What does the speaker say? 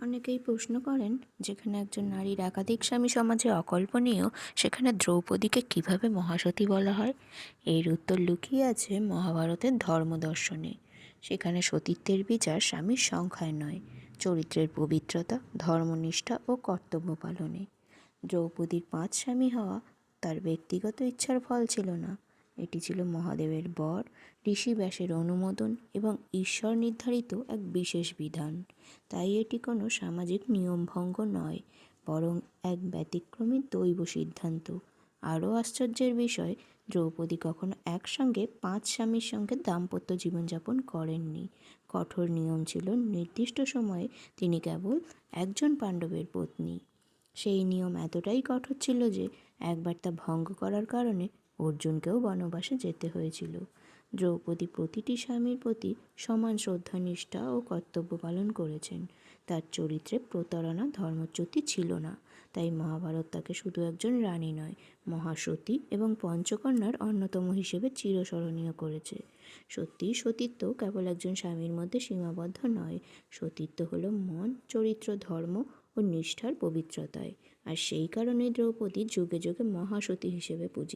অনেকেই প্রশ্ন করেন, যেখানে একজন নারীর একাধিক স্বামী সমাজে অকল্পনীয়, সেখানে দ্রৌপদীকে কিভাবে মহাসতী বলা হয়। এর উত্তর লুকিয়ে আছে মহাভারতের ধর্মদর্শনে। সেখানে সতীত্বের বিচার স্বামীর সংখ্যায় নয়, চরিত্রের পবিত্রতা, ধর্মনিষ্ঠা ও কর্তব্য পালনে। দ্রৌপদীর 5 স্বামী হওয়া তার ব্যক্তিগত ইচ্ছার ফল ছিল না, এটি ছিল মহাদেবের বর, ঋষি ব্যাসের অনুমোদন এবং ঈশ্বর নির্ধারিত এক বিশেষ বিধান। তাই এটি কোনো সামাজিক নিয়মভঙ্গ নয়, বরং এক ব্যতিক্রমী দৈব সিদ্ধান্ত। আরও আশ্চর্যের বিষয়, দ্রৌপদী কখনো একসঙ্গে 5 স্বামীর সঙ্গে দাম্পত্য জীবনযাপন করেননি। কঠোর নিয়ম ছিল, নির্দিষ্ট সময়ে তিনি কেবল একজন পাণ্ডবের পত্নী। সেই নিয়ম এতটাই কঠোর ছিল যে একবার তা ভঙ্গ করার কারণে অর্জুনকেও বনবাসে যেতে হয়েছিল। দ্রৌপদী প্রতিটি স্বামীর প্রতি সমান শ্রদ্ধানিষ্ঠা ও কর্তব্য পালন করেছেন। তার চরিত্রে প্রতারণা, ধর্মচ্যুতি ছিল না। তাই মহাভারত তাকে শুধু একজন রানী নয়, মহাসতী এবং পঞ্চকন্যার অন্যতম হিসেবে চিরস্মরণীয় করেছে। সত্যিই সতীত্ব কেবল একজন স্বামীর মধ্যে সীমাবদ্ধ নয়, সতীত্ব হলো মন, চরিত্র, ধর্ম ও নিষ্ঠার পবিত্রতায়। আর সেই কারণেই দ্রৌপদী যুগে যুগে মহাসতী হিসেবে পূজিত।